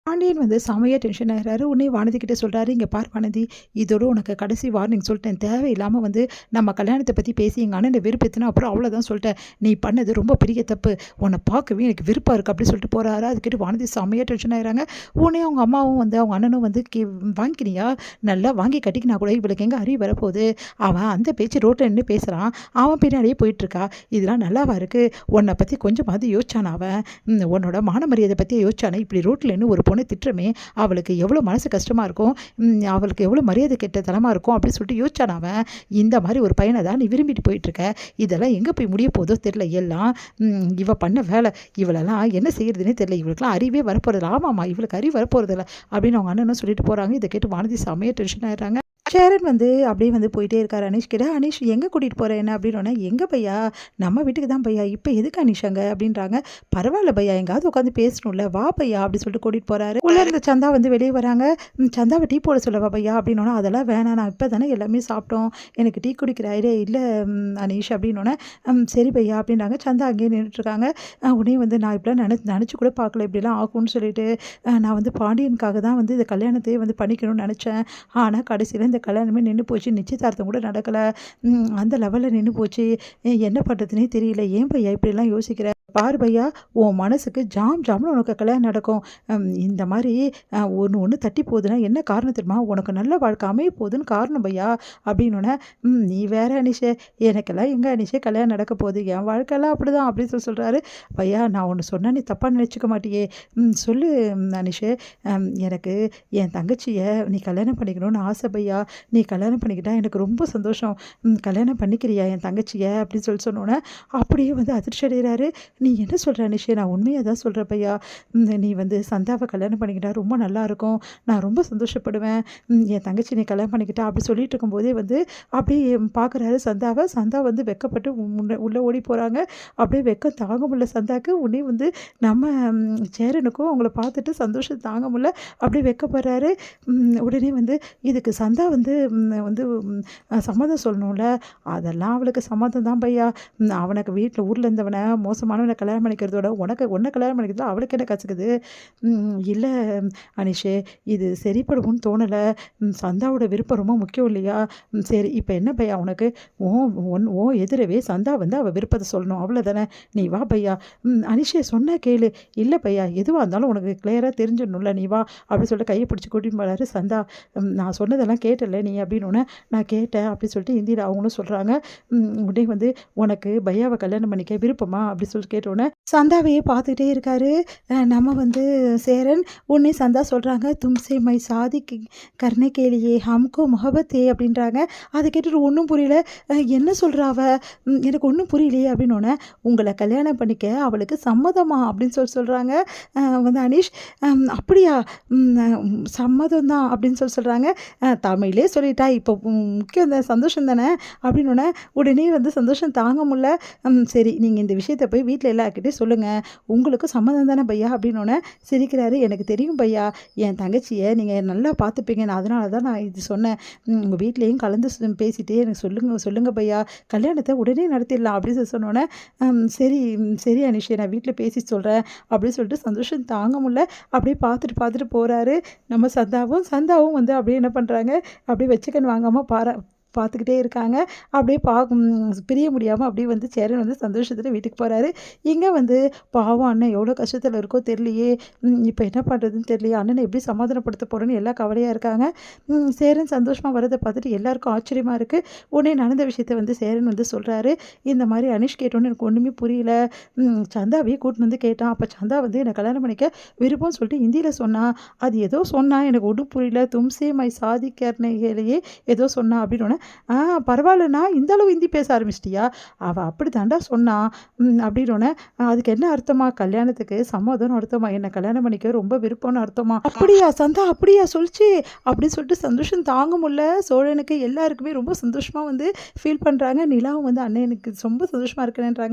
பாண்டியன் வந்து செமையா டென்ஷன் ஆகிறாரு. உடனே வானதி கிட்ட சொல்றாரு, "இங்க பார் வானதி, இதோட உனக்கு கடைசி வார்னிங் சொல்லிட்டேன். தேவையில்லாம வந்து நம்ம கல்யாணத்த பத்தி பேசி எங்க அண்ணன வெறுப்பேத்துன அப்புறம் அவ்வளோதான் சொல்லிட்டேன். நீ பண்ணது ரொம்ப பெரிய தப்பு. உன்ன பார்க்கவே எனக்கு வெறுப்பா இருக்கு." அப்படி சொல்லிட்டு போறாரு. அது கேட்டு வானதி செமையா டென்ஷன் ஆயிடுறாங்க. உடனே அவங்க அம்மாவும் வந்து அவங்க அண்ணனும் வந்து வாங்கிக்கினியா? நல்லா வாங்கி கட்டிக்கினா கூட இவளுக்கு எங்க அறிவு வரப்போகுது? அவன் அந்த பேச்சு ரோட்ல நின்னு பேசுறான். அவன் பின்னாடியே போயிட்டுருக்கா. இதெல்லாம் நல்லாவா இருக்கு? உன்ன பத்தி கொஞ்சமாவது யோசிச்சானா அவன்? உன்னோட மான மரியாதை பத்தி யோசிச்சானா? இப்படி ரோட்ல நின்னு ஒரு பொண்ணு திட்டுறமே அவளுக்கு எவ்வளோ மனசு கஷ்டமாக இருக்கும், அவளுக்கு எவ்வளோ மரியாதை கெட்ட தனமாக இருக்கும் அப்படின்னு சொல்லிட்டு யோசிச்சான் அவன். இந்த மாதிரி ஒரு பையனை தான் நீ விரும்பிட்டு போயிட்டுருக்க. இதெல்லாம் எங்கே போய் முடிய போதோ தெரில. எல்லாம் இவ பண்ண வேலை. இவளெல்லாம் என்ன செய்யறதுனே தெரில. இவளுக்குலாம் அறிவே வரப்போறதில்ல. ஆமாம்மா, இவளுக்கு அறிவு வரப்போறதில்ல அப்படின்னு அவங்க அண்ணனும் சொல்லிட்டு போகிறாங்க. இதை கேட்டு வானதி செமையாக டென்ஷன் ஆயிடுறாங்க. சேரன் வந்து அப்படியே வந்து போயிட்டே இருக்கார். அனீஷ் கிட்ட, "அனீஷ் எங்கே கூட்டிகிட்டு போகிறேன் என்ன?" அப்படின்னோடனே, "எங்கே பையா? நம்ம வீட்டுக்கு தான் பையா. இப்போ எதுக்கு அனீஷ் அங்கே?" அப்படின்றாங்க. "பரவாயில்ல பையா, எங்காவது உட்காந்து பேசணும்ல, வா பையா" அப்படி சொல்லிட்டு கூட்டிகிட்டு போகிறாரு. உள்ளே இருந்த சந்தா வந்து வெளியே வராங்க. "சந்தாவை டீ போட சொல்லவா பையா?" அப்படின்னோன்னா, "அதெல்லாம் வேணாம், நான் இப்போ தானே எல்லாமே சாப்பிட்டோம், எனக்கு டீ குடிக்கிற ஐடியா இல்லை அனீஷ்" அப்படின்னோடனே, "சரி பையா" அப்படின்றாங்க. சந்தா அங்கேயே நின்றுட்டுருக்காங்க. உடனே வந்து, "நான் இப்படிலாம் நினச்சி கூட பார்க்கல இப்படிலாம் ஆகும்னு சொல்லிட்டு. நான் வந்து பாண்டியனுக்காக தான் வந்து இந்த கல்யாணத்தையே வந்து பண்ணிக்கணும்னு நினச்சேன். ஆனால் கடைசியில் இந்த கல்யாணமே நின்று போச்சு. நிச்சயதார்த்தம் கூட நடக்கலை. அந்த லெவலில் நின்று போச்சு. என்ன பண்ணுறதுனே தெரியல. ஏன் பையா இப்படிலாம் யோசிக்கிற? பாரு பையா, உன் மனசுக்கு ஜாம்னு உனக்கு கல்யாணம் நடக்கும். இந்த மாதிரி ஒன்று தட்டி போகுதுன்னா என்ன காரணம் தெரியுமா? உனக்கு நல்ல வாழ்க்கை அமைய போகுதுன்னு காரணம் பையா" அப்படின்னோடனே, "நீ வேற அனிஷே, எனக்கெல்லாம் எங்கே அனிஷே கல்யாணம் நடக்க போகுது? என் வாழ்க்கையெல்லாம் அப்படி தான்" அப்படின்னு சொல்கிறாரு. "பையா, நான் ஒன்று சொன்னால் நீ தப்பாக நினச்சிக்க மாட்டியே? சொல்லு அனிஷே. எனக்கு என் தங்கச்சியை நீ கல்யாணம் பண்ணிக்கணும்னு ஆசை பையா. நீ கல்யாணம் பண்ணிக்கிட்டா எனக்கு ரொம்ப சந்தோஷம். கல்யாணம் பண்ணிக்கிறியா என் தங்கச்சியை?" அப்படின்னு சொன்னோன்னே அப்படியே வந்து அதிர்ச்சி அடைகிறாரு. "நீ என்ன சொல்கிற அனிஷே? நான் உண்மையாக தான் சொல்கிறேன் பையா. நீ வந்து சந்தாவை கல்யாணம் பண்ணிக்கிட்டா ரொம்ப நல்லாயிருக்கும். நான் ரொம்ப சந்தோஷப்படுவேன். என் தங்கச்சி நீ கல்யாணம் பண்ணிக்கிட்டா" அப்படி சொல்லிட்டு இருக்கும்போதே வந்து அப்படியே பார்க்குறாரு சந்தாவை. சந்தா வந்து வெக்கப்பட்டு உள்ளே ஓடி போகிறாங்க. அப்படியே வெக்கம் தாங்க முடியல சந்தாக்கு. உடனே வந்து நம்ம சேரனுக்கும் அவங்கள பார்த்துட்டு சந்தோஷம் தாங்க முடியல. அப்படியே வெக்கப்படுறாரு. உடனே வந்து இதுக்கு சந்தா வந்து வந்து சம்மதம் சொல்லணும்ல. "அதெல்லாம் அவளுக்கு சம்மதம் தான் பையா. அவனுக்கு வீட்டில் ஊரில் இருந்தவனை மோசமானவனை கல்யாணம் பண்ணிக்கிறதோட உன்னை கல்யாணம் பண்ணிக்கிறதோ அவளுக்கு என்ன கற்றுக்குது? இல்லை அனிஷே, இது சரிப்படும்னு தோணலை. சந்தாவோட விருப்பம் ரொம்ப முக்கியம் இல்லையா? சரி, இப்போ என்ன பையா உனக்கு? ஓ எதிரவே சந்தா வந்து அவள் விருப்பத்தை சொல்லணும், அவ்வளோதானே? நீ வா பையா. அனிஷே சொன்னா கேளு." "இல்லை பையா, எதுவாக இருந்தாலும் உனக்கு கிளியராக தெரிஞ்சிடணும்ல, நீ வா" அப்படின்னு சொல்லிட்டு கையை பிடிச்சி கூட்டின்னு போகிறாரு. சந்தா, "நான் சொன்னதெல்லாம் கேட்டல நீ?" அப்படின்னோடனே, "நான் கேட்டேன்" அப்படின்னு சொல்லிட்டு ஹிந்தியில் அவங்களும் சொல்கிறாங்க. உடனே வந்து, "உனக்கு பையாவை கல்யாணம் பண்ணிக்க விருப்பமா?" அப்படி சொல்லிட்டு கேட்டோன்னே சந்தாவையே பார்த்துக்கிட்டே இருக்காரு நம்ம வந்து சேரன். உடனே சந்தா சொல்கிறாங்க, "தும்சே மை சாதி கர்ண கேலியே ஹம்கோ முகபத்தே" அப்படின்றாங்க. அதை கேட்டுட்டு ஒன்றும் புரியல. என்ன சொல்கிறா அவ? எனக்கு ஒன்றும் புரியலையே அப்படின்னோடனே, "உங்களை கல்யாணம் பண்ணிக்க அவளுக்கு சம்மதமா?" அப்படின்னு சொல்கிறாங்க வந்து அனீஷ். "அப்படியா? சம்மதம் தான்" அப்படின்னு சொல்கிறாங்க. தமிழே சொல்லிட்டா, இப்போ முக்கியம் இந்த சந்தோஷம் தானே அப்படின்னோடனே உடனே வந்து சந்தோஷம் தாங்க முடியல. "சரி, நீங்கள் இந்த விஷயத்தை போய் வீட்டில் எல்லாருக்கிட்டையும் சொல்லுங்கள். உங்களுக்கு சம்மதம் தானே பையா?" அப்படின்னோடனே சிரிக்கிறாரு. "எனக்கு தெரியும் பையா, என் தங்கச்சியை நீங்கள் நல்லா பார்த்துப்பீங்க. நான் அதனால தான் நான் இது சொன்னேன். உங்கள் வீட்லேயும் கலந்து பேசிகிட்டே எனக்கு சொல்லுங்கள் பையா. கல்யாணத்தை உடனே நடத்திடலாம்" அப்படின்னு சொன்னோன்னே, சரி அனிஷே, நான் வீட்டில் பேசி சொல்கிறேன்" அப்படின்னு சொல்லிட்டு சந்தோஷம் தாங்க முடியல. அப்படியே பார்த்துட்டு போகிறாரு நம்ம சந்தாவும் வந்து அப்படியே என்ன பண்ணுறாங்க, அப்படியே வச்சுக்கன்னு வாங்காமல் பார்த்துக்கிட்டே இருக்காங்க. அப்படியே பிரிய முடியாமல் அப்படியே வந்து சேரன் வந்து சந்தோஷத்தில் வீட்டுக்கு போகிறாரு. இங்கே வந்து பாவம் அண்ணன் எவ்வளோ கஷ்டத்தில் இருக்கோ தெரியலையே, இப்போ என்ன பண்ணுறதுன்னு தெரியலையே, அண்ணனை எப்படி சமாதானப்படுத்த போகிறோன்னு எல்லாம் கவலையாக இருக்காங்க. சேரன் சந்தோஷமாக வரதை பார்த்துட்டு எல்லாருக்கும் ஆச்சரியமாக இருக்குது. உடனே நடந்த விஷயத்த வந்து சேரன் வந்து சொல்கிறாரு. இந்த மாதிரி அனீஷ் கேட்டோன்னு எனக்கு ஒன்றுமே புரியல. சந்தாவையே கூட்டின்னு வந்து கேட்டான். அப்போ சந்தா வந்து என்னை கல்யாணம் பண்ணிக்க விருப்பம்னு சொல்லிட்டு ஹிந்தியில் சொன்னான். அது ஏதோ சொன்னா, எனக்கு ஒன்றும் புரியல. "தும்சே மை சாதி கர்ணைகளையே" ஏதோ சொன்னா அப்படின்னோடனே, பரவாயில்லண்ணா, இந்த அளவு ஹிந்தி பேச ஆரம்பிச்சிட்டியா? அவள் அப்படி தாண்டா சொன்னா அப்படின்னோடனே, "அதுக்கு என்ன அர்த்தமா? கல்யாணத்துக்கு சம்மதம்னு அர்த்தமா? என்னை கல்யாணம் பண்ணிக்க ரொம்ப விருப்பம்னு அர்த்தமா?" "அப்படியா சந்தா, அப்படியா சொல்லிச்சு" அப்படின்னு சொல்லிட்டு சந்தோஷம் தாங்க முடியல சோழனுக்கு. எல்லாருக்குமே ரொம்ப சந்தோஷமாக வந்து ஃபீல் பண்ணுறாங்க. நிலாவும் வந்து, "அண்ணன் எனக்கு ரொம்ப சந்தோஷமாக இருக்கிறேன்றாங்க."